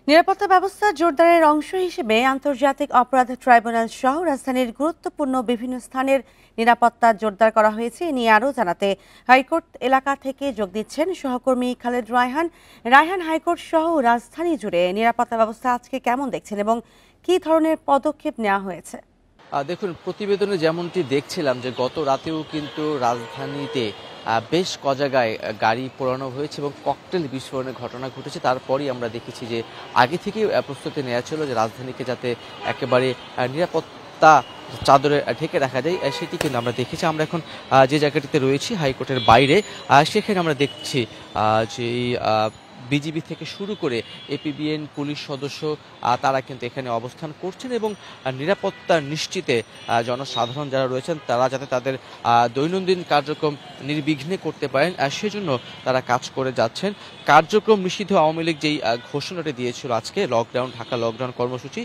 নিরাপত্তা ব্যবস্থা জোরদারের অংশ হিসেবে আন্তর্জাতিক অপরাধ ট্রাইব্যুনাল সহ রাজধানীর গুরুত্বপূর্ণ বিভিন্ন স্থানের নিরাপত্তা জোরদার করা হয়েছে। এ নিয়ে আরও জানাতে হাইকোর্ট এলাকা থেকে যোগ দিচ্ছেন সহকর্মী খালেদ রায়হান। রায়হান, হাইকোর্ট সহ রাজধানী জুড়ে নিরাপত্তা ব্যবস্থা আজকে কেমন দেখছেন এবং কী ধরনের পদক্ষেপ নেওয়া হয়েছে? দেখুন, প্রতিবেদনে যেমনটি দেখছিলাম যে গত রাতেও কিন্তু রাজধানীতে বেশ জায়গায় গাড়ি পোড়ানো হয়েছে এবং ককটেল বিস্ফোরণের ঘটনা ঘটেছে। তারপরই আমরা দেখেছি যে আগে থেকেই প্রস্তুতি নেওয়া ছিল যে রাজধানীকে যাতে একেবারে নিরাপত্তা চাদরে ঢেকে রাখা যায়, সেটি কিন্তু আমরা দেখেছি। আমরা এখন যে জায়গাটিতে রয়েছি হাইকোর্টের বাইরে, সেখানে আমরা দেখছি যে বিজিবি থেকে শুরু করে এপিবিএন পুলিশ সদস্য তারা কিন্তু এখানে অবস্থান করছেন এবং নিরাপত্তা নিশ্চিতে জনসাধারণ যারা রয়েছেন তারা যাতে তাদের দৈনন্দিন কার্যক্রম নির্বিঘ্নে করতে পারেন সেজন্য তারা কাজ করে যাচ্ছেন। কার্যক্রম নিষিদ্ধ আওয়ামী লীগ যেই ঘোষণাটি দিয়েছিল আজকে লকডাউন, ঢাকা লকডাউন কর্মসূচি,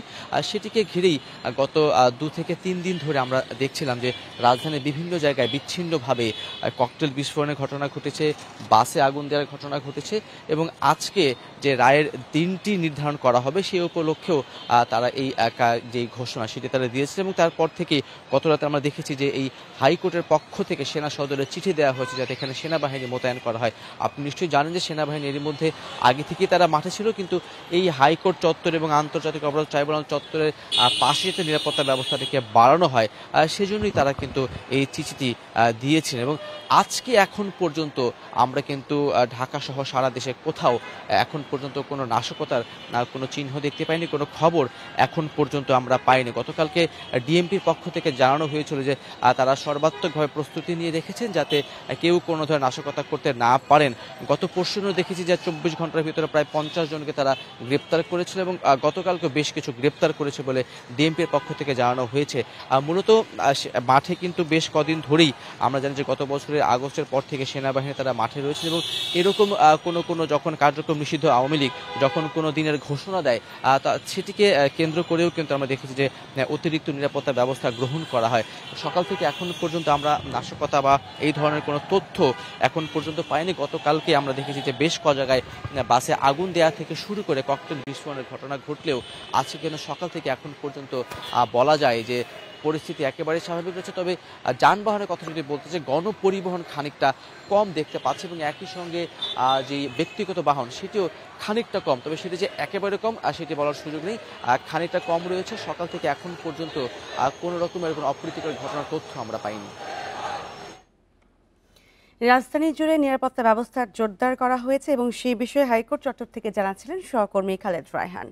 সেটিকে ঘিরেই গত 2 থেকে 3 দিন ধরে আমরা দেখছিলাম যে রাজধানীর বিভিন্ন জায়গায় বিচ্ছিন্নভাবে ককটেল বিস্ফোরণের ঘটনা ঘটেছে, বাসে আগুন দেওয়ার ঘটনা ঘটেছে এবং আজকে যে রায়ের দিনটি নির্ধারণ করা হবে সেই উপলক্ষেও তারা এই যে ঘোষণা সেটি তারা দিয়েছে এবং তারপর থেকে গত রাতে আমরা দেখেছি যে এই হাইকোর্টের পক্ষ থেকে সেনা সদরে চিঠি দেওয়া হয়েছে যাতে এখানে সেনাবাহিনী মোতায়েন করা হয়। আপনি নিশ্চয়ই জানেন যে সেনাবাহিনী এর মধ্যে আগে থেকেই তারা মাঠে ছিল, কিন্তু এই হাইকোর্ট চত্বর এবং আন্তর্জাতিক অপরাধ ট্রাইব্যুনাল চত্বরের পাশে যাতে নিরাপত্তা ব্যবস্থাটিকে বাড়ানো হয় সেজন্যই তারা কিন্তু এই চিঠিটি দিয়েছেন। এবং আজকে এখন পর্যন্ত আমরা কিন্তু ঢাকা সহ সারা দেশে কোথাও এখন পর্যন্ত কোনো নাশকতার কোনো চিহ্ন দেখতে পাইনি, কোনো খবর এখন পর্যন্ত আমরা পাইনি। গতকালকে ডিএমপির পক্ষ থেকে জানানো হয়েছিল যে তারা সর্বাত্মকভাবে প্রস্তুতি নিয়ে রেখেছেন যাতে কেউ কোনো ধরনের নাশকতা করতে না পারেন। গত পরশুদিনও দেখেছি যে 24 ঘন্টার ভিতরে প্রায় 50 জনকে তারা গ্রেপ্তার করেছিল এবং গতকালকে বেশ কিছু গ্রেপ্তার করেছে বলে ডিএমপির পক্ষ থেকে জানানো হয়েছে। মূলত মাঠে কিন্তু বেশ কদিন ধরেই আমরা জানি যে গত বছরের আগস্টের পর থেকে সেনাবাহিনী তারা মাঠে রয়েছে এবং এরকম কোনো যখন কার্যক্রম নিষিদ্ধ আওয়ামী লীগ যখন কোনো দিনের ঘোষণা দেয় সেটিকে কেন্দ্র করেও কিন্তু আমরা দেখেছি যে অতিরিক্ত নিরাপত্তা ব্যবস্থা গ্রহণ করা হয়। সকাল থেকে এখন পর্যন্ত আমরা নাশকতা বা এই ধরনের কোনো তথ্য এখন পর্যন্ত পাইনি। গতকালকে আমরা দেখেছি যে বেশ জায়গায় বাসে আগুন দেওয়া থেকে শুরু করে ককটেল বিস্ফোরণের ঘটনা ঘটলেও আজকে কিন্তু সকাল থেকে এখন পর্যন্ত বলা যায় যে পরিস্থিতি একেবারে স্বাভাবিক রয়েছে। তবে যানবাহনের কথা যদি বলতে চাই, গণপরিবহন খানিকটা কম দেখতে পাচ্ছে এবং একই সঙ্গে যে ব্যক্তিগত বাহন সেটিও খানিকটা কম, তবে সেটি যে একেবারে কম সেটি বলার সুযোগ নেই, খানিকটা কম রয়েছে। সকাল থেকে এখন পর্যন্ত কোনো রকমের কোনো অপ্রীতিকর ঘটনার তথ্য আমরা পাইনি। রাজধানী জুড়ে নিরাপত্তা ব্যবস্থা জোরদার করা হয়েছে এবং সেই বিষয়ে হাইকোর্ট চত্বর থেকে জানাচ্ছিলেন সহকর্মী খালেদ রায়হান।